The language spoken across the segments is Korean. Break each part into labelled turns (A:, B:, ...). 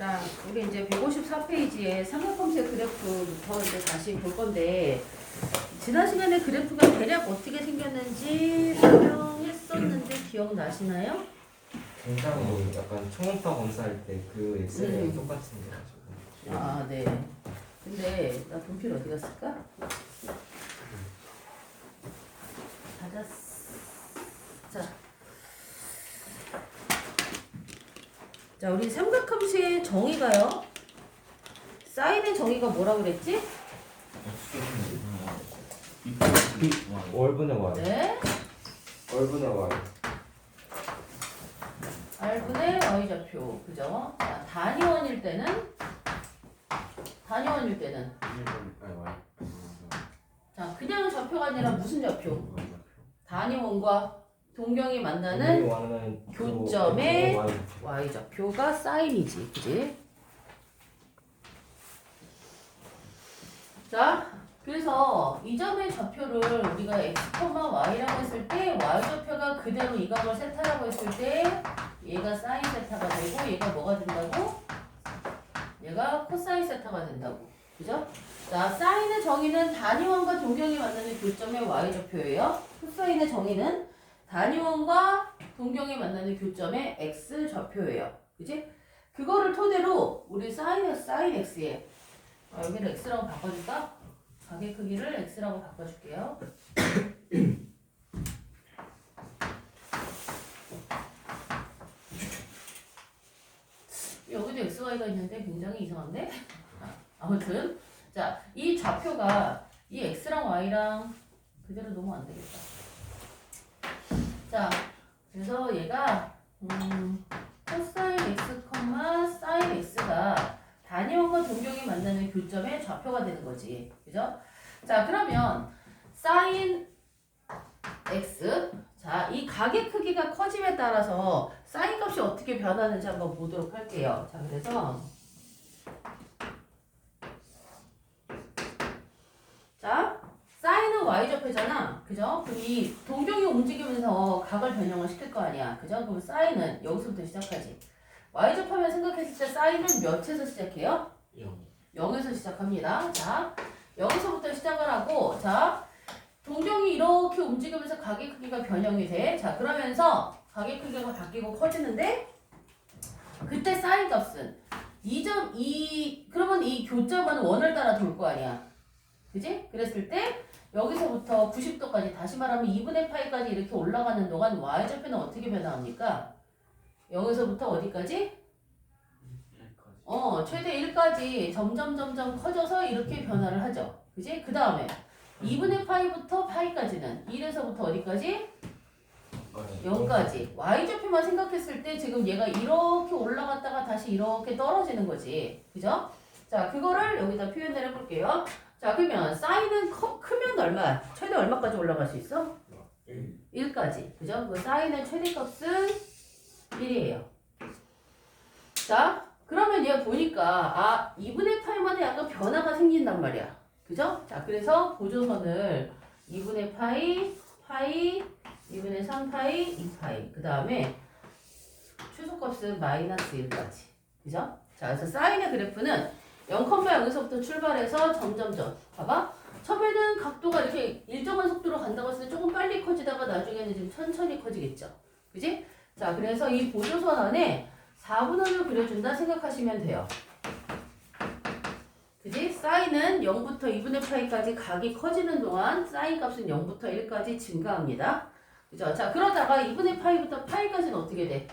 A: 자, 우리 이제 154페이지에 삼각형의 그래프부터 이제 다시 볼 건데, 지난 시간에 그래프가 대략 어떻게 생겼는지 설명했었는데 기억나시나요?
B: 굉장히 약간 초음파 검사할 때 그 엑셀이랑 똑같은 게 가지고.
A: 아, 네. 근데 나 분필 어디 갔을까? 찾았어. 자, 우리 삼각함수의 정의가요. 사인의 정의가 뭐라 그랬지?
B: 월분의 y.
A: 네.
B: 월분의 y.
A: R분의 Y좌표. 그죠? 자, 단위원일 때는 자, 그냥 좌표가 아니라 무슨 좌표? 단위원과 동경이 만나는 교점의 Y좌표가 사인이지. 그지? 자, 그래서 이 점의 좌표를 우리가 x, y라고 했을 때 y좌표가 그대로 이 각을 세타라고 했을 때 얘가 사인 세타가 되고 얘가 뭐가 된다고? 얘가 코사인 세타가 된다고. 그죠? 자, 사인의 정의는 단위원과 동경이 만나는 교점의 y좌표예요. 코사인의 정의는 단위원과 동경이 만나는 교점의 x좌표예요. 그지? 그거를 토대로 우리 사인 x에 여기를 x라고 바꿔줄까? 가게 크기를 x라고 바꿔줄게요. 여기도 xy가 있는데 굉장히 이상한데? 아무튼 자, 이 좌표가 이 x랑 y랑 그대로 놓으면 안 되겠다. 자, 그래서 얘가 코사인 x, 사인 x가 단위원과 동경이 만나는 교점의 좌표가 되는 거지. 그죠? 자, 그러면 사인 x. 자, 이 각의 크기가 커짐에 따라서 사인 값이 어떻게 변하는지 한번 보도록 할게요. 자, 그래서 자, 사인은 y좌표잖아. 그죠? 그럼 이 동경이 움직이면서 각을 변형을 시킬 거 아니야. 그죠? 그럼 사인은 여기서부터 시작하지. y좌표면 생각했을 때 사인은 몇에서 시작해요? 0에서 시작합니다. 자, 여기서부터 시작을 하고, 자, 동경이 이렇게 움직이면서 각의 크기가 변형이 돼. 자, 그러면서 각의 크기가 바뀌고 커지는데, 그때 사인 값은 그러면 이 교점은 원을 따라 돌 거 아니야. 그지? 그랬을 때, 여기서부터 90도까지, 다시 말하면 2분의 파이까지 이렇게 올라가는 동안 y좌표는 어떻게 변화합니까? 0에서부터 어디까지? 최대 1까지 점점 커져서 이렇게 변화를 하죠. 그지? 그 다음에 2분의 파이부터 파이까지는 1에서부터 어디까지? 0까지. y좌표만 생각했을 때 지금 얘가 이렇게 올라갔다가 다시 이렇게 떨어지는 거지. 그죠? 자, 그거를 여기다 표현을 해볼게요. 자, 그러면 사인은 크면 얼마? 최대 얼마까지 올라갈 수 있어? 1까지. 그죠? 그 사인의 최대값은 1이에요. 자, 그러면 얘 보니까 2분의 파이마다 약간 변화가 생긴단 말이야. 그죠? 자, 그래서 보조선을 2분의 파이, 2분의 3파이, 2파이. 그 다음에 최소값은 마이너스 1까지. 그죠? 자, 그래서 사인의 그래프는 0,0에서부터 출발해서 점점점. 봐봐. 처음에는 각도가 이렇게 일정한 속도로 간다고 했을 때 조금 빨리 커지다가 나중에는 좀 천천히 커지겠죠. 그지? 자, 그래서 이 보조선 안에 4분원을 그려준다 생각하시면 돼요. 그지? 사인은 0부터 2분의 파이까지 각이 커지는 동안 사인 값은 0부터 1까지 증가합니다. 그죠? 자, 그러다가 2분의 파이부터 파이까지는 어떻게 돼?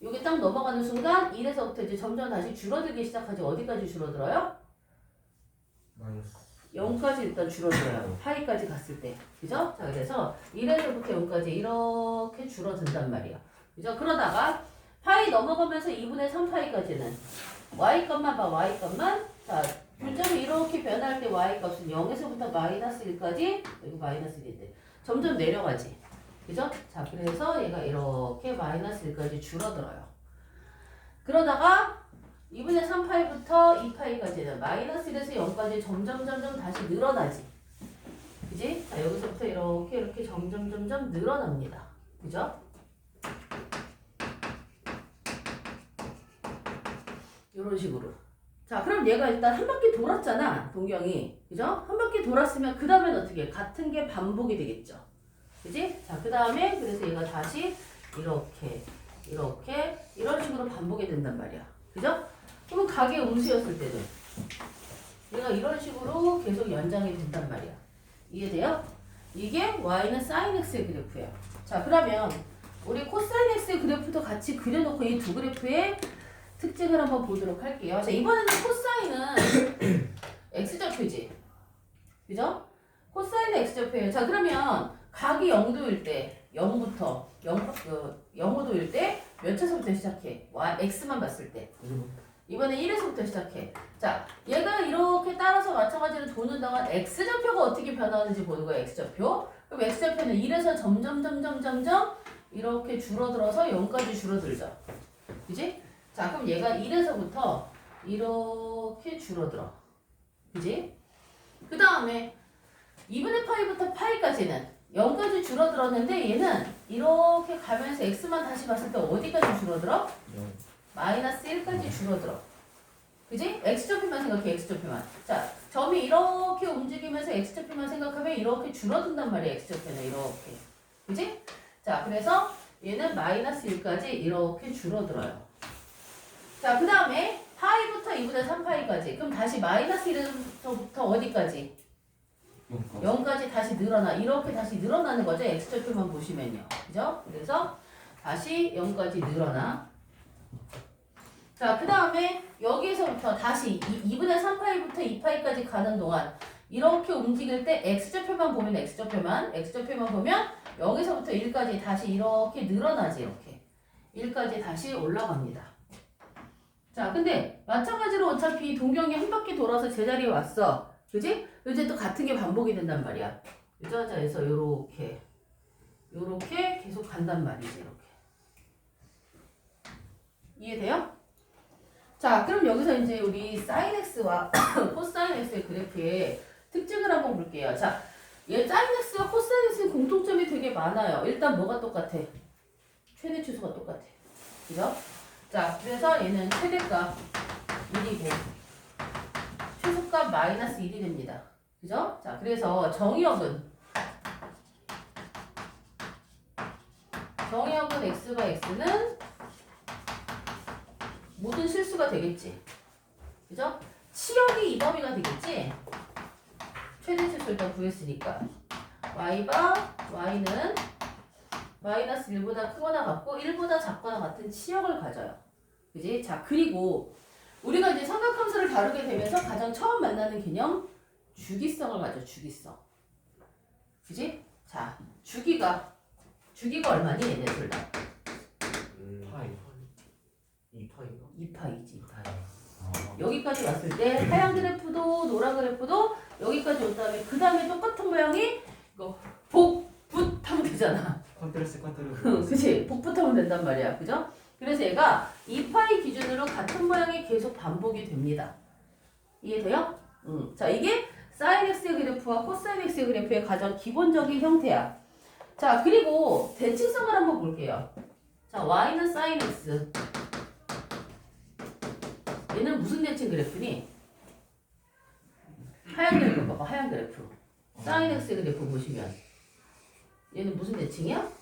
A: 여기 딱 넘어가는 순간 1에서부터 이제 점점 다시 줄어들기 시작하지. 어디까지 줄어들어요? 0까지 일단 줄어들어요. 파이까지 갔을 때. 그죠? 자, 그래서 1에서부터 0까지 이렇게 줄어든단 말이야. 그죠? 그러다가 파이 넘어가면서 2분의 3파이까지는 y값만 봐. y값만. 자, 교점이 이렇게 변할 때 y값은 0에서부터 마이너스 1까지 여기 마이너스 1인데 점점 내려가지. 그죠? 자, 그래서 얘가 이렇게 마이너스 1까지 줄어들어요. 그러다가 2분의 3파이부터 2파이까지는 마이너스 1에서 0까지 점점 다시 늘어나지. 그지? 자, 여기서부터 이렇게 점점 늘어납니다. 그죠? 이런 식으로. 자, 그럼 얘가 일단 한 바퀴 돌았잖아, 동경이. 그죠? 한 바퀴 돌았으면 그 다음엔 어떻게? 같은 게 반복이 되겠죠. 그지? 자, 그 다음에 그래서 얘가 다시 이렇게 이런 식으로 반복이 된단 말이야. 그죠? 그러면 각의 음수였을 때는 얘가 이런 식으로 계속 연장이 된단 말이야. 이해돼요? 이게 y는 sin x의 그래프예요. 자, 그러면 우리 코사인 x의 그래프도 같이 그려놓고 이 두 그래프의 특징을 한번 보도록 할게요. 자, 이번에는 코사인은 x좌표지. 그죠? 코사인은 x좌표예요. 자, 그러면 각이 0도일 때 0부터 0호도일 때 몇 차서부터 시작해? x만 봤을 때. 이번에 1에서부터 시작해. 자, 얘가 이렇게 따라서 마찬가지로 도는 동안 x좌표가 어떻게 변하는지 보는 거야, x좌표. 그럼 x좌표는 1에서 점점 이렇게 줄어들어서 0까지 줄어들죠. 그지? 자, 그럼 얘가 1에서부터 이렇게 줄어들어. 그지? 그 다음에 2분의 파이부터 파이까지는 0까지 줄어들었는데 얘는 이렇게 가면서 x만 다시 봤을 때 어디까지 줄어들어? 마이너스 1까지 줄어들어. 그지? x좌표만 생각해, x좌표만. 자, 점이 이렇게 움직이면서 x좌표만 생각하면 이렇게 줄어든단 말이야, x좌표는 이렇게. 그지? 자, 그래서 얘는 마이너스 1까지 이렇게 줄어들어요. 자, 그 다음에 파이부터 2분의 3파이까지. 그럼 다시 마이너스 1에서부터 어디까지? 0까지 다시 늘어나. 이렇게 다시 늘어나는 거죠. x좌표만 보시면요. 그죠? 그래서 다시 0까지 늘어나. 자, 그 다음에 여기에서부터 다시 2분의 3파이부터 2파이까지 가는 동안 이렇게 움직일 때 x좌표만 보면 x좌표만 보면 0에서부터 1까지 다시 이렇게 늘어나지. 이렇게 1까지 다시 올라갑니다. 자, 근데 마찬가지로 어차피 동경이 한 바퀴 돌아서 제자리에 왔어. 그지? 이제 또 같은 게 반복이 된단 말이야. 그죠? 자, 그래서 요렇게 계속 간단 말이지. 이렇게. 이해돼요? 자, 그럼 여기서 이제 우리 sin x와 cosine x의 그래프의 특징을 한번 볼게요. 자, 얘 sin x와 cosine x의 공통점이 되게 많아요. 일단 뭐가 똑같아? 최대 치수가 똑같아. 그죠? 자, 그래서 얘는 최대값 1이고 최소값 마이너스 1이 됩니다. 그죠? 자, 그래서 정의역은 x가 x는 모든 실수가 되겠지. 그죠? 치역이 이 범위가 되겠지? 최대 치수 일단 구했으니까 y는 마이너스 1보다 크거나 같고 1보다 작거나 같은 치역을 가져요. 그지? 자, 그리고 우리가 이제 삼각함수를 다루게 되면서 가장 처음 만나는 개념 주기성을 가져. 주기성. 그지? 자, 주기가 얼마니? 얘네 둘 다.
B: 파이 2파이가?
A: 2파이지. 여기까지 왔을 때 하얀 그래프도 노란 그래프도 여기까지 온 다음에 그 다음에 똑같은 모양이 이거 복붙하면 되잖아.
B: 컨트레스
A: 그치? 복붙하면 된단 말이야. 그죠? 그래서 얘가 2파이 기준으로 같은 모양이 계속 반복이 됩니다. 이해돼요? 자, 이게 sin x의 그래프와 cosine x의 그래프의 가장 기본적인 형태야. 자, 그리고 대칭성을 한번 볼게요. 자, y는 sin x. 얘는 무슨 대칭 그래프니? 하얀 그래프 봐봐. 하얀 그래프. sin x의 그래프 보시면 얘는 무슨 대칭이야?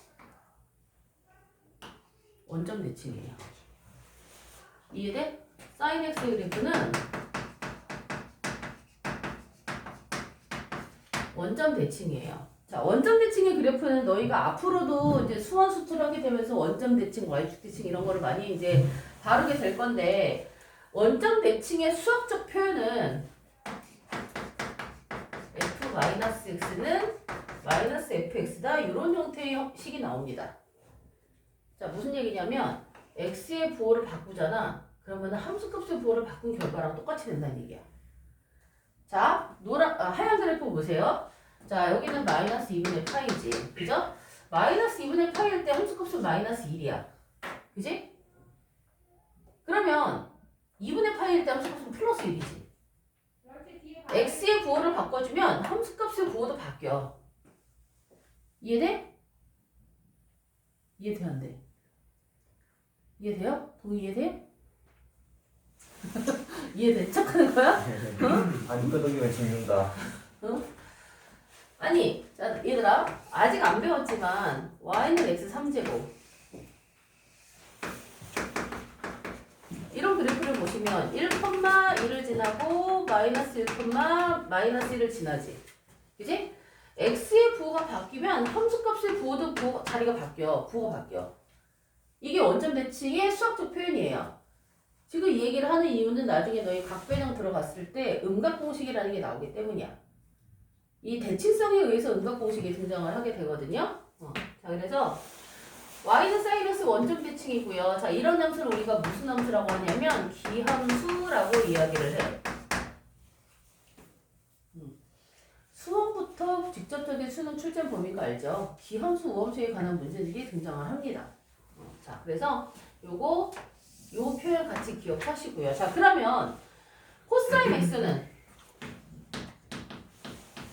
A: 원점 대칭이에요. 이해돼? sin x의 그래프는 원점 대칭이에요. 자, 원점 대칭의 그래프는 너희가 앞으로도 이제 수원 수투를 하게 되면서 원점 대칭, y축 대칭 이런 거를 많이 이제 다루게 될 건데 원점 대칭의 수학적 표현은 f-x는 마이너스 fx다. 이런 형태의 식이 나옵니다. 자, 무슨 얘기냐면 x의 부호를 바꾸잖아. 그러면 함수값의 부호를 바꾼 결과랑 똑같이 된다는 얘기야. 자, 하얀 그래프 보세요. 자, 여기는 마이너스 2분의 파이지. 그죠? 마이너스 2분의 파이일 때 함수값은 마이너스 1이야. 그지? 그러면 2분의 파이일 때 함수값은 플러스 1이지. x의 부호를 바꿔주면 함수값의 부호도 바뀌어. 이해돼? 이해돼 안 돼? 이해돼요? 동의 이해돼? 이해된 척 하는 거야?
B: 안 끄덕이면 죽는다.
A: 아니, 자, 얘들아, 아직 안 배웠지만, y는 x 3제곱. 이런 그래프를 보시면, 1,1을 지나고, 마이너스 1, 마이너스 1을 지나지. 그지? x의 부호가 바뀌면, 함수값의 부호도 자리가 바뀌어. 부호가 바뀌어. 이게 원점 대칭의 수학적 표현이에요. 지금 이 얘기를 하는 이유는 나중에 너희 각변형 들어갔을 때 음각공식이라는 게 나오기 때문이야. 이 대칭성에 의해서 음각공식이 등장을 하게 되거든요. 자, 그래서 y는 사이너스 원점 대칭이고요. 자, 이런 함수를 우리가 무슨 함수라고 하냐면 기함수라고 이야기를 해요. 수험부터 직접적인 수능 출제 범위가 알죠? 기함수, 우함수에 관한 문제들이 등장을 합니다. 자, 그래서 요 표현 같이 기억하시고요. 자, 그러면 코사인 x는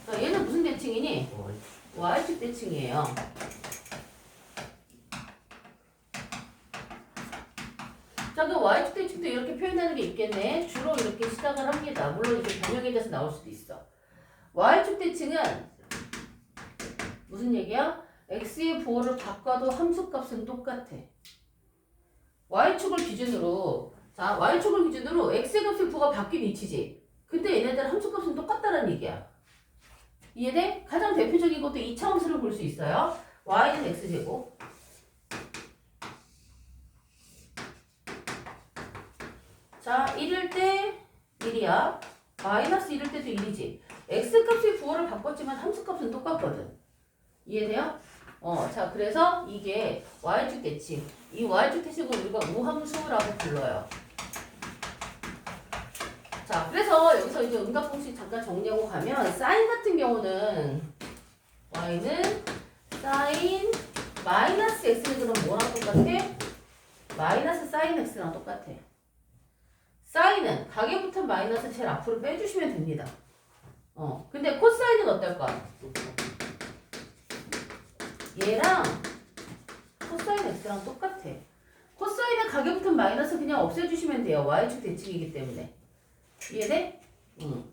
A: 자, 얘는 무슨 대칭이니? y축 대칭이에요. 자, 그 y축 대칭도 이렇게 표현하는 게 있겠네. 주로 이렇게 시작을 합니다. 물론 이제 변형에 대해서 나올 수도 있어. y축 대칭은 무슨 얘기야? x의 부호를 바꿔도 함수값은 똑같아. y축을 기준으로 자, y축을 기준으로 x의 값의 부호가 바뀐 위치지. 근데 얘네들 함수값은 똑같다는 얘기야. 이해돼? 가장 대표적인 것도 2차 함수를 볼 수 있어요. y는 x제곱. 자, 1일 때 1이야. 마이너스 1일 때도 1이지. x값의 부호를 바꿨지만 함수값은 똑같거든. 이해돼요? 자, 그래서 이게 y축 대칭. 이 y축 대칭을 우리가 우함수라고 불러요. 자, 그래서 여기서 이제 음각공식 잠깐 정리하고 가면 사인 같은 경우는 y는 사인 마이너스 x는 그럼 뭐랑 똑같아? 마이너스 사인 x랑 똑같아. 사인은 가게 붙은 마이너스 제일 앞으로 빼주시면 됩니다. 근데 코사인은 어떨까? 얘랑 코사인 x랑 똑같아. 코사인은 가게 붙은 마이너스 그냥 없애주시면 돼요. y축 대칭이기 때문에. 이해돼?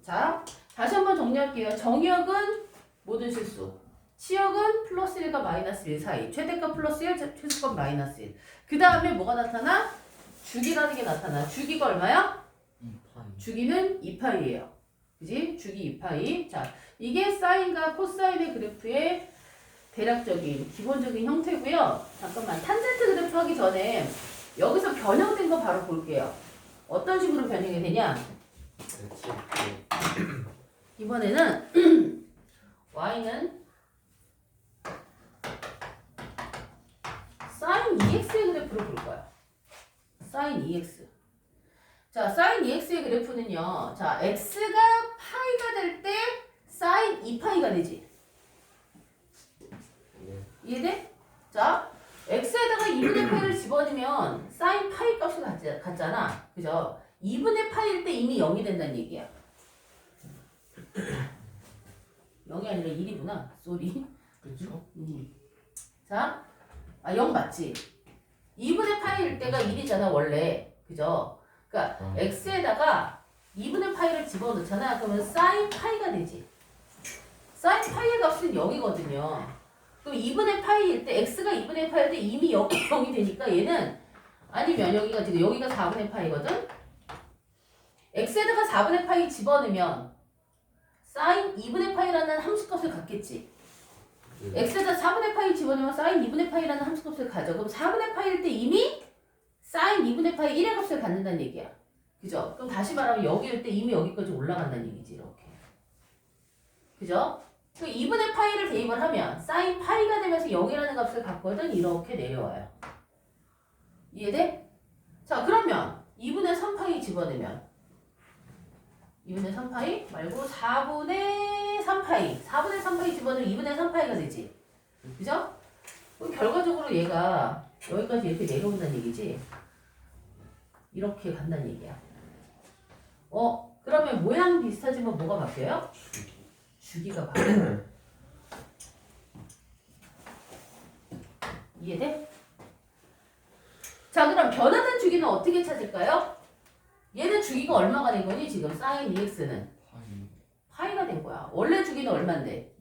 A: 자, 다시 한번 정리할게요. 정의역은 모든 실수. 치역은 플러스 1과 마이너스 1 사이. 최대값 플러스 1, 최소값 마이너스 1. 그 다음에 뭐가 나타나? 주기라는 게 나타나. 주기가 얼마야?
B: 2파이.
A: 주기는 2파이예요. 그지? 주기 2파이. 자, 이게 사인과 코사인의 그래프의 대략적인 기본적인 형태고요. 잠깐만, 탄젠트 그래프 하기 전에 여기서 변형된 거 바로 볼게요. 어떤 식으로 변형이 되냐? 이번에는 y는 sin 2x의 그래프를 볼 거야. sin 2x. 자, sin 2x의 그래프는요. 자, x가 파이가 될 때 sin 2파이가 되지. 이해돼? 자, x에다가 2분의 파이를 집어넣으면 sin 파이 값이 같잖아. 그죠? 2분의 파이일 때 이미 0이 된다는 얘기야. 0이 아니라 1이구나. 쏘리.
B: 그쵸?
A: 자, 0 맞지? 2분의 파이일 때가 1이잖아, 원래. 그죠? 그러니까 x에다가 2분의 파이를 집어넣잖아. 그러면 sin 파이가 되지. sin 파이의 값은 0이거든요. 그럼 2분의 파이일 때, x가 2분의 파이일 때 이미 0이 되니까 얘는, 아니면 여기가 지금 여기가 4분의 파이거든? x에다가 4분의 파이 집어넣으면 sin 2분의 파이라는 함수값을 갖겠지. x에다 4분의 파이 집어넣으면 sin 2분의 파이라는 함수값을 가져. 그럼 4분의 파이일 때 이미 sin 2분의 파이 1의 값을 갖는다는 얘기야. 그죠? 그럼 다시 말하면 여기일 때 이미 여기까지 올라간다는 얘기지. 이렇게. 그죠? 그 2분의 파이를 대입을 하면 sin 파이가 되면서 0이라는 값을 갖거든. 이렇게 내려와요. 이해돼? 자, 그러면 2분의 3파이 집어넣으면 2분의 3파이 말고 4분의 3파이 4분의 3파이 집어넣으면 2분의 3파이가 되지. 그죠? 그럼 결과적으로 얘가 여기까지 이렇게 내려온다는 얘기지. 이렇게 간다는 얘기야. 그러면 모양 비슷하지만 뭐가 바뀌어요? 주기가 바뀌어요. 이해돼? 자, 그럼 변화된 주기는 어떻게 찾을까요? 얘는 주기가 얼마가 된 거니? 지금 사인 2x는 파이가 된 거야. 원래 주기는 얼만데?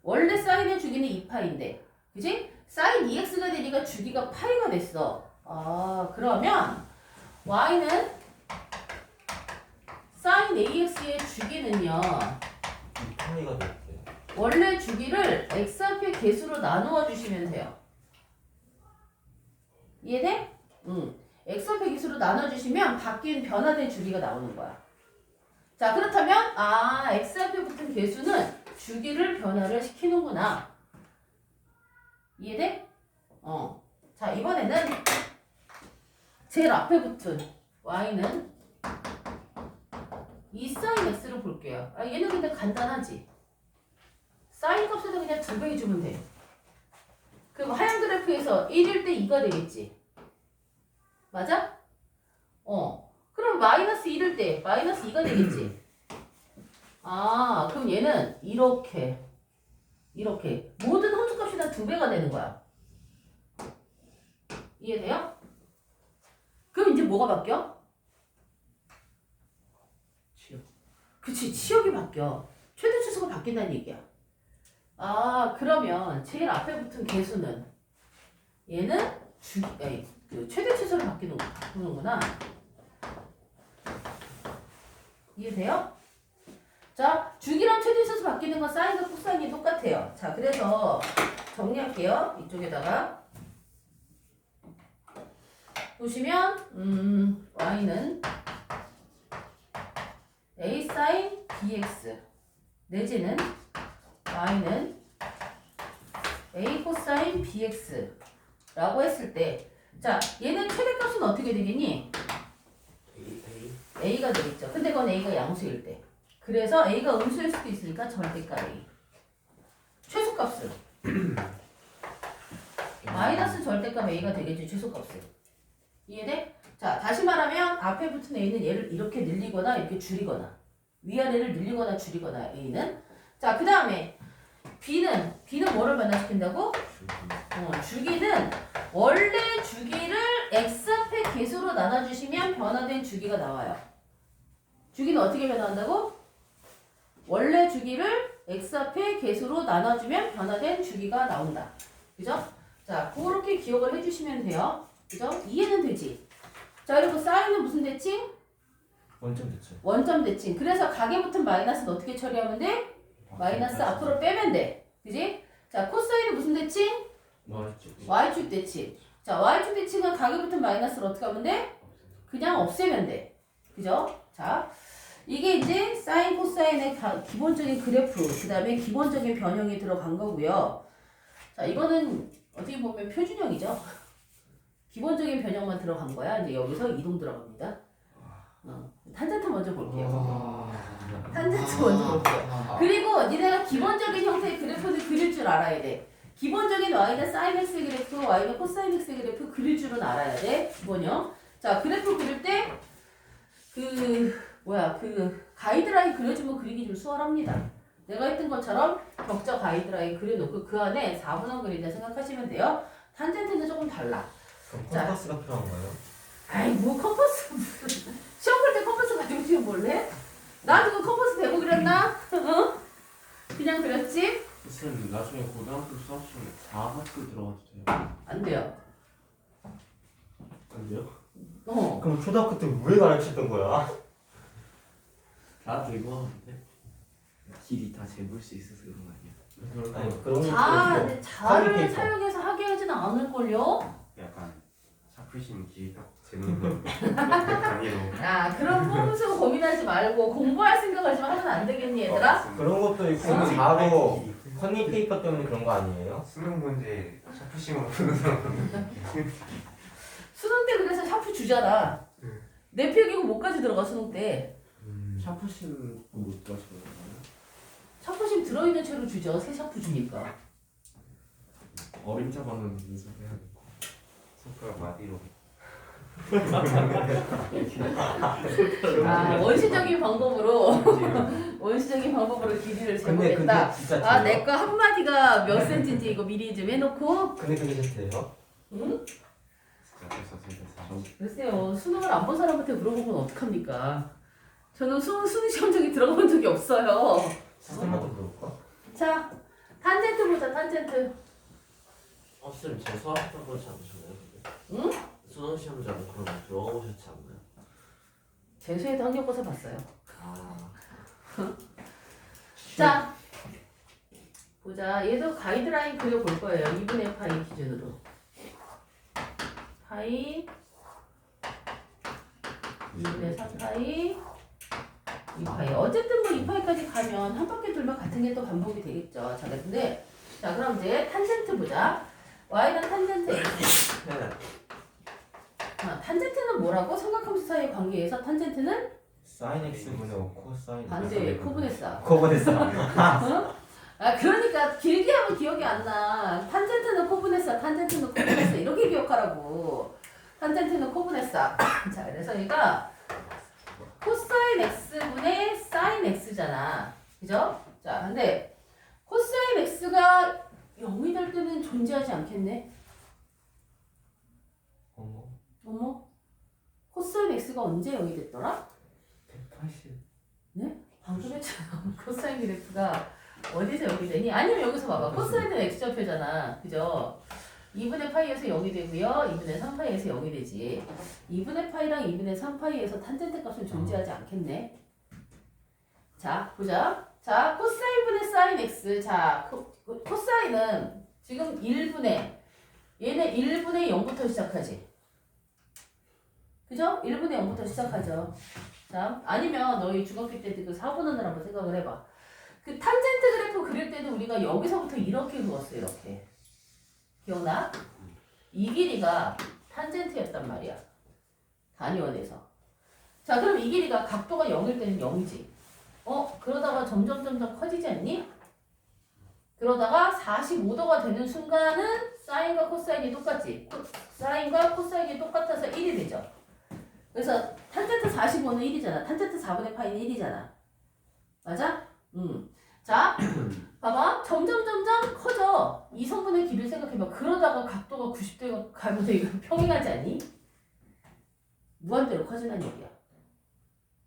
A: 원래 사인의 주기는 2파인데, 그지? 사인 2x가 되니까 주기가 파이가 됐어. 아, 그러면 y는 사인 ax의 주기는요.
B: 파이가 됐대요.
A: 원래 주기를 x 앞에 개수로 나누어 주시면 돼요. 이해돼? 응. x 앞에 개수로 나눠 주시면 바뀐 변화된 주기가 나오는 거야. 자, 그렇다면 x 앞에 붙은 개수는 주기를 변화를 시키는구나. 이해돼? 자, 이번에는 제일 앞에 붙은 y는 2sin x를 볼게요. 얘는 근데 간단하지? 사인 값에다 그냥 2배 해주면 돼. 그럼 하얀 그래프에서 1일 때 2가 되겠지? 맞아? 그럼 마이너스 1일 때 마이너스 2가 되겠지? 그럼 얘는 이렇게 모든 함수값이 다 2배가 되는 거야. 이해돼요? 그럼 이제 뭐가 바뀌어?
B: 치역.
A: 그치, 치역이 바뀌어. 최대 추수가 바뀐다는 얘기야. 그러면 제일 앞에 붙은 개수는 얘는 그 최대 최소를 바꾸는구나. 이해돼요? 자, 주기랑 최대 최소 바뀌는 건 사인과 코사인이 똑같아요. 자, 그래서 정리할게요. 이쪽에다가 보시면 y는 a sin bx 내지는 y는 a 코사인 bx 라고 했을 때, 자, 얘는 최대값은 어떻게 되겠니? a가 되겠죠. 근데 그건 a가 양수일 때. 그래서 a가 음수일 수도 있으니까 절대값 a. 최소값은 마이너스 절대값 a가 되겠죠. 최소값은. 이해돼? 자, 다시 말하면 앞에 붙은 a는 얘를 이렇게 늘리거나 이렇게 줄이거나 위아래를 늘리거나 줄이거나 a는. 자, 그 다음에 b는 뭐를 변화시킨다고? 주기는 원래 주기를 x 앞에 개수로 나눠주시면 변화된 주기가 나와요. 주기는 어떻게 변화한다고? 원래 주기를 x 앞에 개수로 나눠주면 변화된 주기가 나온다. 그죠? 자, 그렇게 기억을 해주시면 돼요. 그죠? 이해는 되지? 자, 그리고 사인은 무슨 대칭?
B: 원점 대칭.
A: 원점 대칭. 그래서 각에 붙은 마이너스는 어떻게 처리하면 돼? 마이너스 앞으로 빼면 돼. 그지? 자, 코사인은 무슨 대칭? y축 대칭. 자, y축 대칭은 각에 붙은 마이너스를 어떻게 하면 돼? 그냥 없애면 돼. 그죠? 자, 이게 이제 사인 코사인의 기본적인 그래프, 그 다음에 기본적인 변형이 들어간 거고요. 자, 이거는 어떻게 보면 표준형이죠. 기본적인 변형만 들어간 거야. 이제 여기서 이동 들어갑니다. 탄젠트 먼저 볼게요. 탄젠트 먼저 볼게요. 그리고 니네가 기본적인 형태의 그래프를 그릴 줄 알아야 돼. 기본적인 y는 sin x 그래프, y는 cos x 그래프 그릴 줄은 알아야 돼. 기본형. 자, 그래프 그릴 때 가이드라인 그려주면 그리기 좀 수월합니다. 내가 했던 것처럼 격자 가이드라인 그려놓고 그 안에 4분원 그린다 생각하시면 돼요. 탄젠트는 조금 달라.
B: 그럼 컴파스가 필요한가요?
A: 아이, 뭐 컴퍼스 무슨 시험 볼 때 컴퍼스 가지고 지금 뭘래? 나도 그 컴퍼스 대고 그렸나? 그냥 그렸지?
C: 선생님 나중에 고등학교 수업 시간에 4학기 들어가도 돼요?
A: 안 돼요.
C: 안 돼요?
B: 그럼 초등학교 때 왜 가르쳤던 거야?
C: 다 들고 하는데?
D: 길이 다 재볼 수 있어서 그런 거 아니야?
B: 아니 그런
A: 근데 자를
B: 페이퍼.
A: 사용해서 하게 하지는 않을걸요?
D: 약간 샤프심 길이 딱 재는 단위로
A: 그런 꼼수 고민하지 말고 공부할 생각하지만 하면 안 되겠니 얘들아?
B: 그런 것도 있고
A: 어?
B: 자로 커닝 페이퍼 때문에 그런 거 아니에요?
D: 수능 문제 샤프심으로 푸는 사람
A: 수능 때 그래서 샤프 주잖아. 내 필기고 못까지 들어가 수능 때.
C: 샤프심 못 가시거든요?
A: 샤프심 들어있는 채로 주죠. 새 샤프 주니까.
C: 어림잡아는 연습해야겠고
D: 손가락 마디로
A: 원시적인 방법으로 길이를
B: 근데
A: 재보겠다.
B: 그게 진짜
A: 내 거 한마디가 몇 센치인지 이거 미리 좀 해놓고.
B: 근데 그게 진짜 돼요?
A: 응?
D: 앞에서 제가
A: 글쎄요, 수능을 안 본 사람한테 물어보면 어떡합니까? 저는 수능 시험장에 들어가 본 적이 없어요.
B: 선생님한테 물어볼까?
A: 자, 탄젠트 보자, 탄젠트.
E: 쌤, 제 수학 해보지 않으셨나요? 근데?
A: 응?
E: 수능 시험장 그럼 들어가 보셨지 않나요?
A: 재수에도 학력고사 봤어요.
E: 아,
A: 자, 보자. 얘도 가이드라인 그려볼 거예요. 2분의 파이 기준으로. 파이, 2분의 3파이, 2파이. 어쨌든 뭐 2파이까지 가면 한 바퀴 돌면 같은 게 또 반복이 되겠죠. 자, 근데 자, 그럼 이제 탄젠트 보자. y는 탄젠트 x.
E: 네.
A: 탄젠트는 뭐라고? 삼각함수 사이의 관계에서 탄젠트는
B: 사인 x분의 코사인
A: 반대 코브네사.
B: 코브네사.
A: 아, 그러니까 길게 하면 기억이 안 나. 탄젠트는 코브네사, 탄젠트는 코브네사 이렇게 기억하라고. 탄젠트는 코브네사. 자, 그래서 얘가 코사인 x분의 사인 x잖아. 그죠? 자, 근데 코사인 x가 0이 될 때는 존재하지 않겠네. 어머? 코사인 x가 언제 0이 됐더라?
B: 180.
A: 네? 방금 했잖아. 코사인 그래프가 어디서 0이 되니? 아니면 여기서 봐봐. 코사인은 x좌표잖아. 그죠? 2분의 파이에서 0이 되고요. 2분의 3파이에서 0이 되지. 2분의 파이랑 2분의 3파이에서 탄젠트 값은 존재하지 않겠네. 자, 보자. 자, 코사인분의 사인 x. 자, 코사인은 지금 1분의 얘는 1분의 0부터 시작하지. 그죠? 1분의 0부터 시작하죠. 자, 아니면 너희 중학교 때 그 사분원을 한번 생각을 해봐. 그 탄젠트 그래프 그릴 때도 우리가 여기서부터 이렇게 그었어, 이렇게. 기억나? 이 길이가 탄젠트였단 말이야. 단위원에서. 자, 그럼 이 길이가 각도가 0일 때는 0이지. 그러다가 점점 커지지 않니? 그러다가 45도가 되는 순간은 사인과 코사인이 똑같지. 사인과 코사인이 똑같아서 1이 되죠. 그래서 탄젠트 45는 1이잖아. 탄젠트 4분의 파이는 1이잖아. 맞아? 자, 봐봐. 점점 커져. 이성분의 길을 생각해봐. 그러다가 각도가 90도가 가면 이거 평행하지 않니? 무한대로 커진다는 얘기야.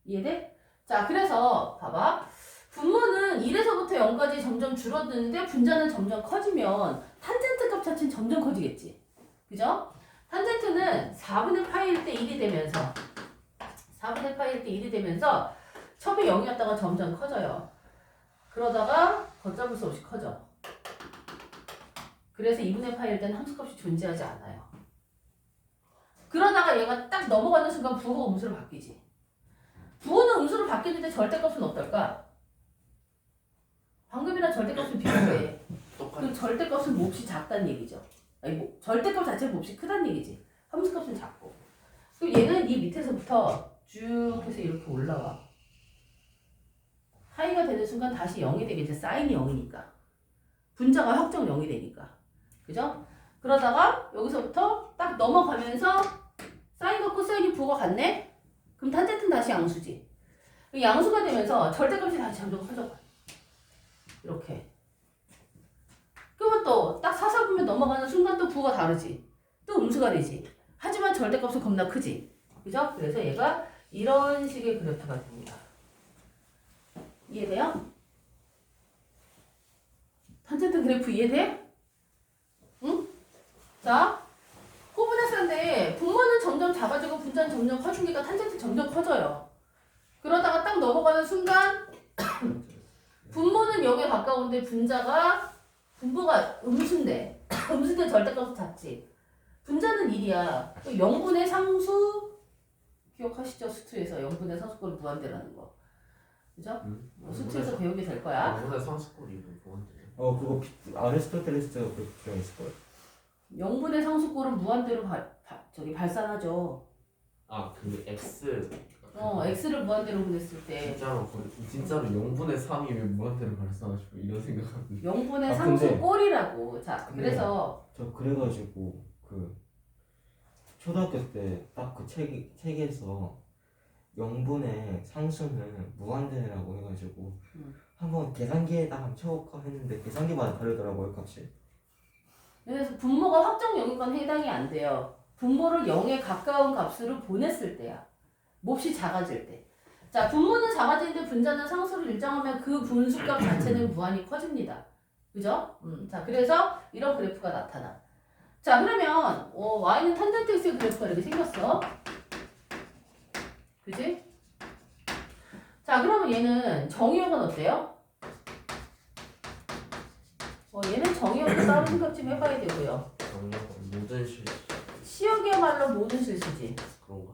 A: 이해돼? 자, 그래서 봐봐. 분모는 1에서부터 0까지 점점 줄어드는데 분자는 점점 커지면 탄젠트 값 자체는 점점 커지겠지. 그죠? 탄젠트는 4분의 파이일 때 1이 되면서 4분의 파이일 때 1이 되면서 처음에 0이었다가 점점 커져요. 그러다가 걷잡을 수 없이 커져. 그래서 2분의 파이일 때는 함수값이 존재하지 않아요. 그러다가 얘가 딱 넘어가는 순간 부호가 음수로 바뀌지. 부호는 음수로 바뀌는데 절대값은 어떨까? 방금이랑 절대값은 비슷해.
E: 똑같이.
A: 그 절대값은 몹시 작다는 얘기죠. 아니 뭐 절대값 자체가 몹시 크다는 얘기지. 함수값은 작고. 그리고 얘는 이 밑에서부터 쭉 해서 이렇게 올라와. 파이가 되는 순간 다시 0이 되겠죠. 사인이 0이니까. 분자가 확정 0이 되니까. 그죠? 그러다가 여기서부터 딱 넘어가면서 사인과 코사인이 부호가 같네? 그럼 탄젠트는 다시 양수지. 양수가 되면서 절대값이 다시 점점 커져가. 이렇게. 그러면 또 딱 사사분면 넘어가는 순간 또 부호가 다르지. 또 음수가 되지. 하지만 절대값은 겁나 크지. 그죠? 그래서 얘가 이런 식의 그래프가 됩니다. 이해돼요? 탄젠트 그래프 이해돼? 응? 자, 코브네사인데 분모는 점점 작아지고 분자는 점점 커지니까 탄젠트 점점 커져요. 그러다가 딱 넘어가는 순간 분모는 0에 가까운데 분모가 음수인데 음수인데 절대값은 작지. 분자는 1이야. 0분의 상수 기억하시죠? 수투에서 0분의 상수꼴을 무한대라는 거. 그죠? 수투에서 배우게 될 거야.
E: 오늘 상수꼴이 뭐한테?
B: 그거 아리스토텔레스 그 주장 있을 거예요.
A: 0분의 상수꼴은 무한대로 발산하죠.
E: 그 x.
A: x를 무한대로 보냈을 때
C: 진짜로 0분의 3이 왜 무한대로 발산하시고 이런 생각하는데
A: 0분의
B: 아,
A: 상수꼴이라고. 자,
B: 근데-
A: 그래서
B: 저 그래가지고 그 초등학교 때 딱 그 책에서 0분의 상수는 무한대라고 해가지고 한번 계산기에다가 쳐볼까 했는데 계산기마다 다르더라고요 값이.
A: 그래서 분모가 확정 0인 건 해당이 안 돼요. 분모를 0에 가까운 값으로 보냈을 때야. 몹시 작아질 때. 자, 분모는 작아지는데 분자는 상수를 일정하면 그 분수값 자체는 무한히 커집니다. 그죠? 자, 그래서 이런 그래프가 나타나. 자, 그러면 y는 탄젠트 x의 그래프가 이렇게 생겼어. 그지? 자, 그러면 얘는 정의역은 어때요? 얘는 정의역도 따로 생각 좀 해봐야 되고요.
E: 정력은 모든 실수
A: 시역이야말로 모든 실수지.
E: 그런가?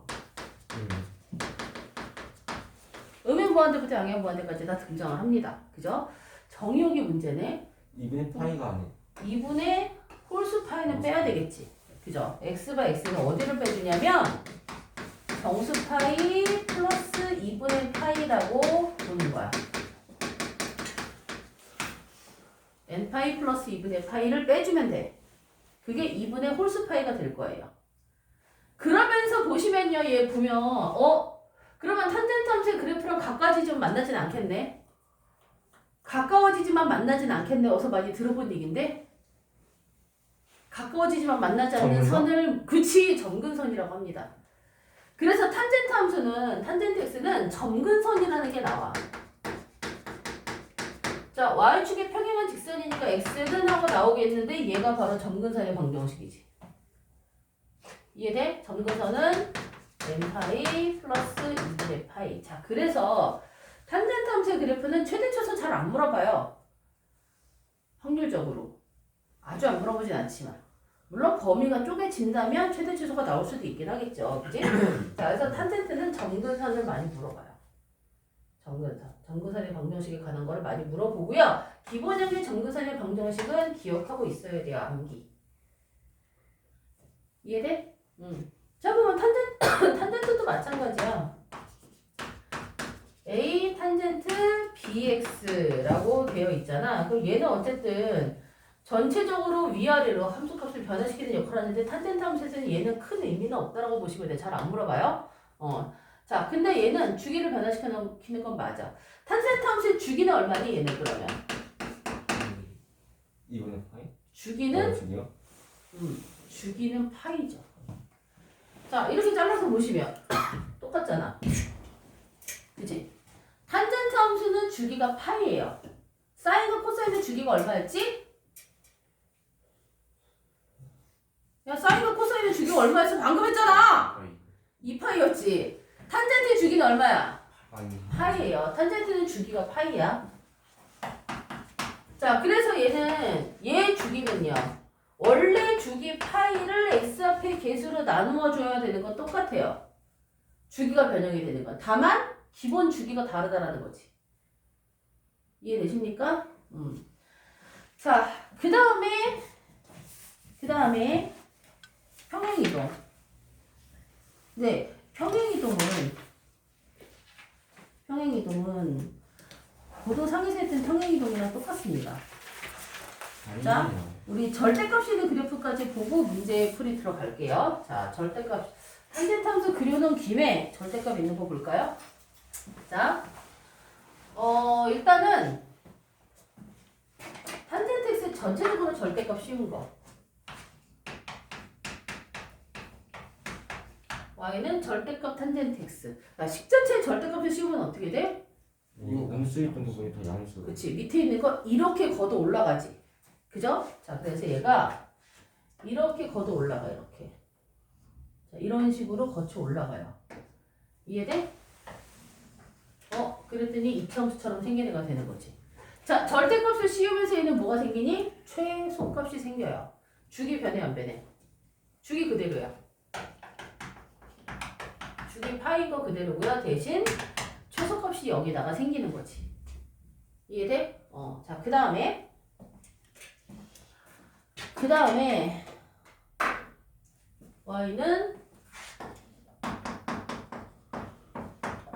A: 음연무한대부터 양연무한대까지 다 등장을 합니다. 그죠? 정의역이 문제네.
B: 2분의 파이가 아니에요.
A: 2분의 홀수 파이는 빼야 되겠지. 그죠? x바 x는 어디를 빼주냐면 정수 파이 플러스 2분의 파이라고 보는 거야. n 파이 플러스 2분의 파이를 빼주면 돼. 그게 2분의 홀수 파이가 될 거예요. 그러면서 보시면요, 얘 보면 그러면 탄젠트 함수의 그래프랑 가까워지지 좀 만나진 않겠네. 가까워지지만 만나진 않겠네. 어서 많이 들어본 얘기인데 가까워지지만 만나지 않는
B: 점근선?
A: 선을 그치 점근선이라고 합니다. 그래서 탄젠트 함수는 탄젠트 x는 점근선이라는 게 나와. 자, y축의 평행한 직선이니까 x는 하고 나오겠는데 얘가 바로 점근선의 방정식이지. 이해돼? 점근선은 n파이 플러스 2분의 파이. 자, 그래서 탄젠트 함수의 그래프는 최대초수 잘 안 물어봐요. 확률적으로. 아주 안 물어보진 않지만. 물론 범위가 쪼개진다면 최대초수가 나올 수도 있긴 하겠죠. 그치? 자, 그래서 탄젠트는 점근선을 많이 물어봐요. 점근선. 점근선의 방정식에 관한 거를 많이 물어보고요. 기본형의 점근선의 방정식은 기억하고 있어야 돼요. 암기. 이해돼? 자, 그러면 탄젠트도 마찬가지야. A 탄젠트 bx라고 되어 있잖아. 그럼 얘는 어쨌든 전체적으로 위아래로 함수값을 변화시키는 역할을 하는데 탄젠트 함수에서는 얘는 큰 의미는 없다라고 보시면 돼. 잘 안 물어봐요. 자, 근데 얘는 주기를 변화시키는 건 맞아. 탄젠트 함수의 주기는 얼마니? 얘는 그러면
B: 2분의 파이?
A: 주기는
B: 주기요?
A: 주기는 파이죠. 자, 이렇게 잘라서 보시면 똑같잖아. 그치? 탄젠트 함수는 주기가 파이예요. 사인과 코사인의 주기가 얼마였지? 야, 사인과 코사인의 주기가 얼마였어? 방금 했잖아! 2파이였지. 탄젠트의 주기는 얼마야?
B: 파이.
A: 파이예요. 탄젠트는 주기가 파이야. 자, 그래서 얘 주기는요. 원래 주기 파이를 x 앞에 개수로 나누어 줘야 되는 건 똑같아요. 주기가 변형이 되는 건. 다만 기본 주기가 다르다라는 거지. 이해되십니까? 자, 그 다음에 평행이동. 네, 평행이동은 고도 상위세트는 평행이동이랑 똑같습니다. 자, 우리 절대값이 있는 그래프까지 보고 문제 풀이 들어갈게요. 자, 절대값. 탄젠트 함수 그려놓은 김에 절대값 있는 거 볼까요? 자, 일단은 탄젠트 x의 전체적으로 절대값 씌운 거. y는 절대값 탄젠트 x. 자, 식전체의 절대값을 씌우면 어떻게 돼?
B: 이거 음수 있던 부분이 더 양수.
A: 그치, 밑에 있는 거 이렇게 걷어 올라가지. 그죠? 자, 그래서 얘가 이렇게 걷어 올라가, 이렇게. 자, 이런 식으로 거쳐 올라가요. 이해돼? 그랬더니 이차함수처럼 생긴 애가 되는 거지. 자, 절대값을 씌우면서 얘는 뭐가 생기니? 최소값이 생겨요. 주기 변해, 안 변해? 주기 그대로야. 주기 파인 거 그대로고요. 대신 최소값이 여기다가 생기는 거지. 이해돼? 자, 그 다음에 y는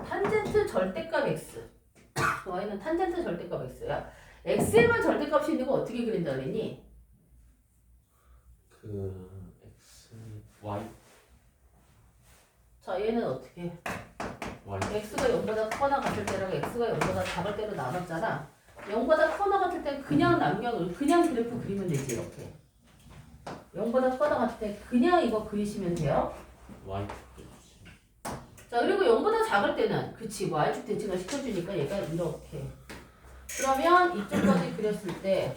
A: 탄젠트 절대값 x. y는 탄젠트 절대값 x야. x에만 절대값이 있는 거 어떻게 그린다 그랬니?
E: x y
A: 자, 얘는 어떻게?
E: y
A: x가 0보다 크거나 같을 때랑 x가 0보다 작을 때로 나눴잖아. 0보다 크거나 같을 때 그냥 그래프 그리면 되지, 이렇게. 0보다 커다 같을 때 그냥 이거 그리시면 돼요.
E: Y축
A: 자, 그리고 0보다 작을 때는 그치 y축 대칭을 시켜주니까 얘가 이렇게. 그러면 이쪽까지 그렸을 때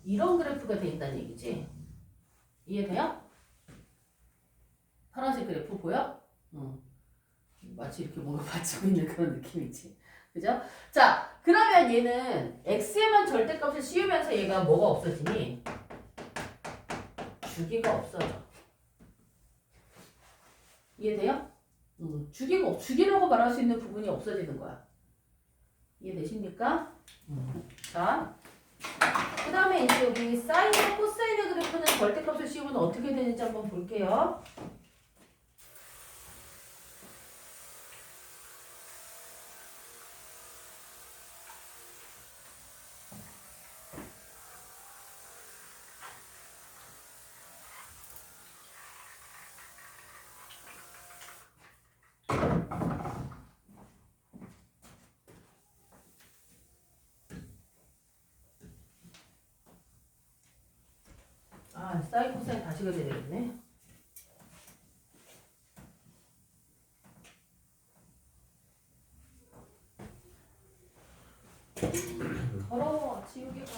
A: 이런 그래프가 된다는 얘기지. 이해돼요? 파란색 그래프 보여? 응. 마치 이렇게 뭔가 받치고 있는 그런 느낌이지. 그죠? 자, 그러면 얘는 x에만 절대값을 씌우면서 얘가 뭐가 없어지니? 주기가 없어져. 이해돼요? 주기라고 말할 수 있는 부분이 없어지는 거야. 이해되십니까? 자, 그 다음에 이제 여기 사인과 코사인의 그래프는 절대값을 씌우면 어떻게 되는지 한번 볼게요. 아, 사인 코사인 다시 그려야 되겠네. 더러워, 지우개가.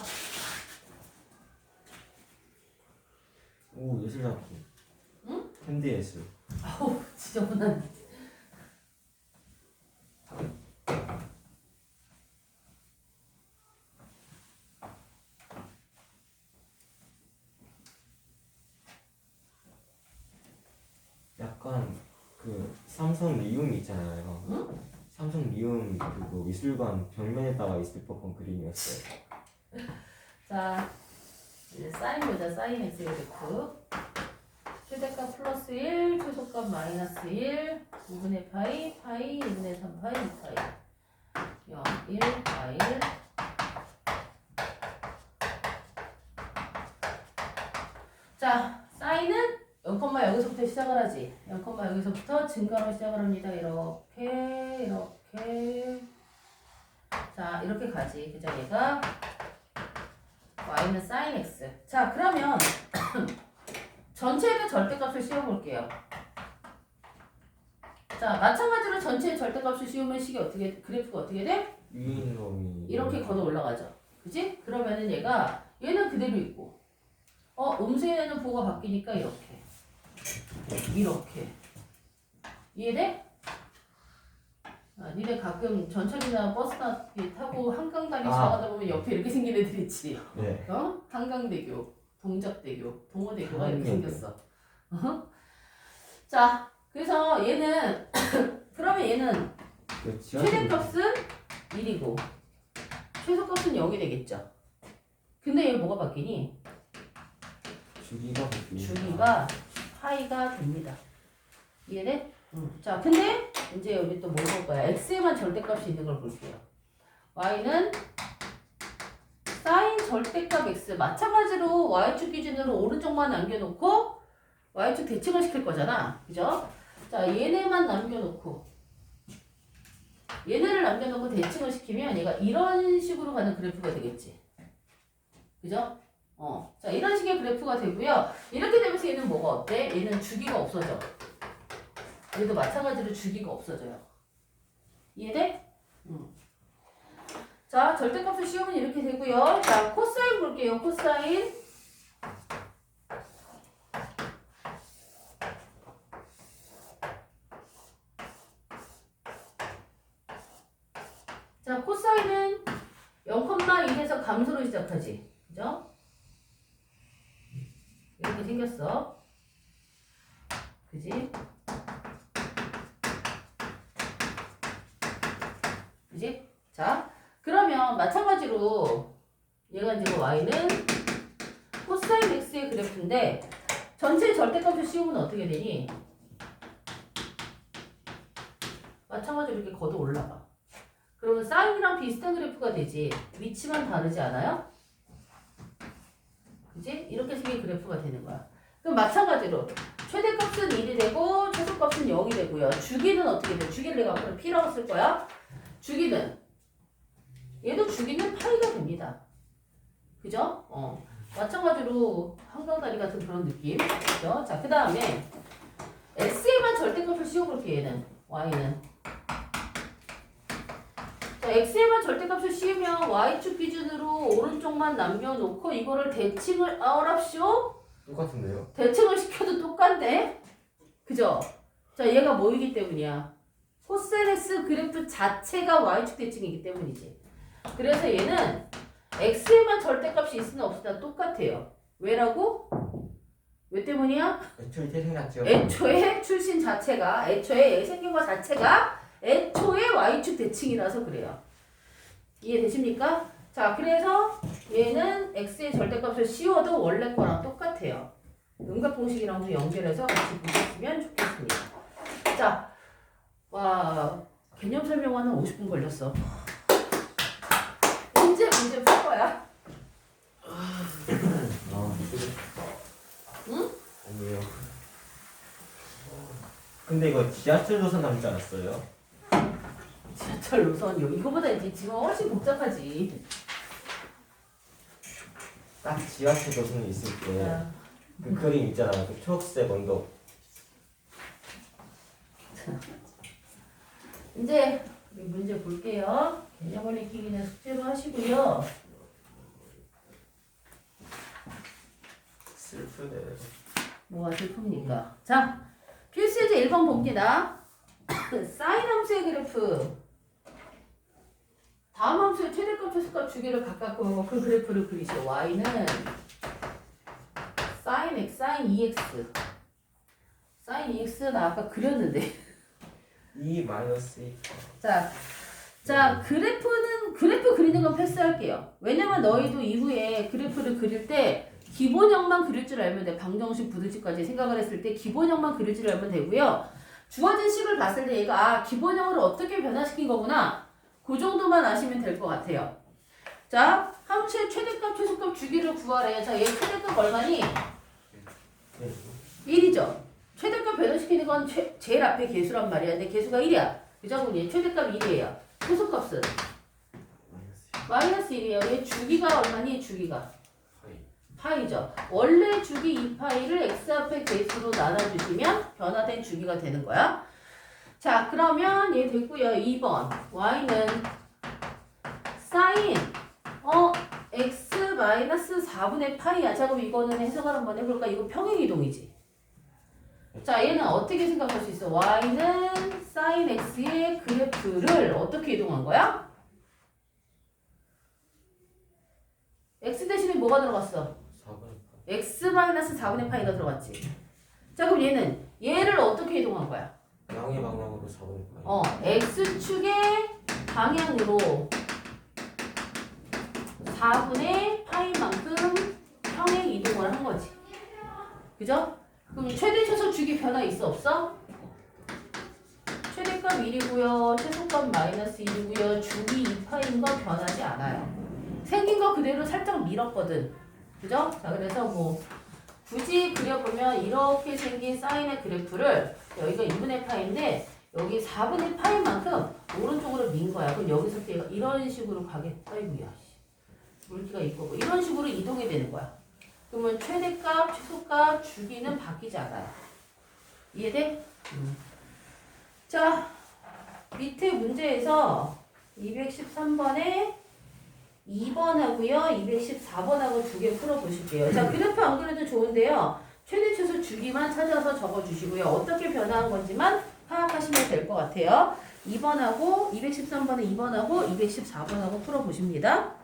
B: 오 예술 작품.
A: 응?
B: 핸드 예술.
A: 아우, 지저분한.
B: 약간 그 삼성 리움 있잖아요.
A: 응?
B: 삼성 리움 그거 미술관 벽면에다가 있을 법한 그림이었어요.
A: 자, 이제 사인 보자. 사인 x 그래프. 최대값 플러스 1, 최소값 마이너스 1, 5분의 파이, 파이, 2분의 3 파이, 2파이. 0, 1, 파이. 자, 사인은 0, 여기서부터 시작을 하지. 0, 여기서부터 증가로 시작을 합니다. 이렇게, 이렇게. 자, 이렇게 가지. 그죠? 얘가 y는 sin x. 자, 그러면 전체의 절대값을 씌워볼게요. 자, 마찬가지로 전체의 절대값을 씌우면 식이 어떻게, 그래프가 어떻게 돼?
B: 위인 놈이
A: 이렇게 걷어 올라가죠. 그지? 그러면은 얘는 그대로 있고, 음수에는 부호가 바뀌니까 이렇게. 이렇게. 이해돼? 니네 가끔 전철이나 버스나 타고 한강다리 지나가다 보면 옆에 이렇게 생긴 애들 있지.
B: 네.
A: 한강대교, 동작대교, 동호대교가 이렇게
B: 한강대교.
A: 생겼어. 자, 그래서 얘는 그러면 얘는
B: 그 지하철
A: 최대값은 1이고 최소값은 0이 되겠죠. 근데 얘 뭐가 바뀌니?
B: 주기가 바뀌니까.
A: 주기가 파이가 됩니다. 이해돼? 자, 근데 이제 여기 또 뭐 볼 거야? x에만 절대값이 있는 걸 볼게요. y는 sin 절대값 x. 마찬가지로 y축 기준으로 오른쪽만 남겨놓고 y축 대칭을 시킬 거잖아. 그죠? 자, 얘네만 남겨놓고 얘네를 남겨놓고 대칭을 시키면 얘가 이런 식으로 가는 그래프가 되겠지. 그죠? 자, 이런 식의 그래프가 되고요. 이렇게 되면서 얘는 뭐가 어때? 얘는 주기가 없어져. 얘도 마찬가지로 주기가 없어져요. 이해돼? 자, 절대값을 씌우면 이렇게 되고요. 자, 코사인 볼게요. 코사인. 자, 코사인은 0,1에서 감소로 시작하지. 그죠? 이렇게 생겼어. 그지? 그지? 자, 그러면 마찬가지로 얘가 지금 y는 코사인 x의 그래프인데 전체 절대값을 씌우면 어떻게 되니? 마찬가지로 이렇게 걷어 올라가. 그러면 사인이랑 비슷한 그래프가 되지. 위치만 다르지 않아요? 그지? 이렇게 생긴 그래프가 되는 거야. 그럼 마찬가지로 최대값은 1이 되고 최소값은 0이 되고요. 주기는 어떻게 돼? 주기를 내가 앞으로 P라고 쓸 거야. 주기는 얘도 주기는 파이가 됩니다. 그죠? 마찬가지로 한강다리 같은 그런 느낌. 그죠? 자, 그 다음에 x에만 절대값을 씌워볼게 얘는. y는. 자, x에만 절대값을 씌우면 y축 기준으로 오른쪽만 남겨놓고 이거를 대칭을 아우랍쇼?
B: 똑같은데요?
A: 대칭을 시켜도 똑같네? 그죠? 자, 얘가 뭐이기 때문이야? 코사인스 그래프 자체가 y축 대칭이기 때문이지. 그래서 얘는 x에만 절대값이 있으나 없으나 똑같아요. 왜라고? 왜 때문이야?
B: 애초에 태생났죠.
A: 애초에 출신 자체가, 애초에 생긴 것 자체가 애초에 y축 대칭이라서 그래요. 이해되십니까? 자, 그래서 얘는 x의 절대값을 씌워도 원래 거랑 똑같아요. 음각공식이랑도 연결해서 같이 보셨으면 좋겠습니다. 자, 와, 개념 설명하는 50분 걸렸어. 언제 문제 풀 거야? 응?
E: 아니요.
B: 근데 이거 지하철 노선 남지 않았어요?
A: 지하철 노선이요. 이거보다 이제 지금 훨씬 복잡하지.
B: 딱 지하철 노선이 있을 때
A: 자,
B: 그 그림 있잖아요. 그 초록색 언덕.
A: 이제 우리 문제 볼게요. 개념을 익히기는 숙제로 하시고요.
E: 슬프네.
A: 뭐가 슬픕니까? 자, 필수제 1번 봅니다. 사인 함수의 그래프. 다음 함수의 최대값, 최소값 주기를 각각 보고 그 그래프를 그리시오. y는 sin x, sin 2x. sin 2x 나 아까 그렸는데.
B: 2 마이너스 2.
A: 자, 그래프 그리는 건 패스할게요. 왜냐면 너희도 이후에 그래프를 그릴 때 기본형만 그릴 줄 알면 돼. 방정식, 부등식까지 생각을 했을 때 기본형만 그릴 줄 알면 되고요. 주어진 식을 봤을 때 얘가 기본형으로 어떻게 변화시킨 거구나. 그 정도만 아시면 될 것 같아요. 자, 함수의 최대값, 최소값 주기를 구하래요. 자, 얘 최대값 얼마니? 1이죠. 최대값 변화시키는 건 제일 앞에 개수란 말이야. 근데 개수가 1이야. 그죠? 그럼 얘 최대값 1이에요. 최소값은? 마이너스 1이에요. 얘 주기가 얼마니? 주기가? 파이죠. 원래 주기 2파이를 x 앞에 개수로 나눠주시면 변화된 주기가 되는 거야. 자, 그러면 얘 됐고요. 2번. y는 sin x 마이너스 4분의 파이야. 자, 그럼 이거는 해석을 한번 해볼까? 이거 평행이동이지. 자, 얘는 어떻게 생각할 수 있어? y는 sin x의 그래프를 어떻게 이동한 거야? x 대신에 뭐가 들어갔어?
E: 4번.
A: x 마이너스 4분의 파이가 들어갔지. 자, 그럼 얘를 어떻게 이동한 거야?
E: 양의 방향으로 4번.
A: x축의 방향으로 4분의 파이만큼 평행 이동을 한 거지. 그죠? 그럼 최대 최소 주기 변화 있어 없어? 최대값 1이고요. 최소값 마이너스 1이고요. 주기 2파인 건 변하지 않아요. 생긴 거 그대로 살짝 밀었거든. 그죠? 자, 그래서 뭐 굳이 그려보면 이렇게 생긴 사인의 그래프를 여기가 2분의 파인데 여기 4분의 파인만큼 오른쪽으로 민 거야. 그럼 여기서 얘가 이런 식으로 가겠다. 아이고야. 물기가 있고 이런 식으로 이동이 되는 거야. 그러면 최대값, 최소값, 주기는 바뀌지 않아요. 이해돼? 자, 밑에 문제에서 213번에 2번하고요, 214번하고 두 개 풀어보실게요. 자, 그래프 안 그래도 좋은데요. 최대 최소 주기만 찾아서 적어주시고요. 어떻게 변화한 건지만 파악하시면 될 것 같아요. 2번하고 213번에 2번하고 214번하고 풀어보십니다.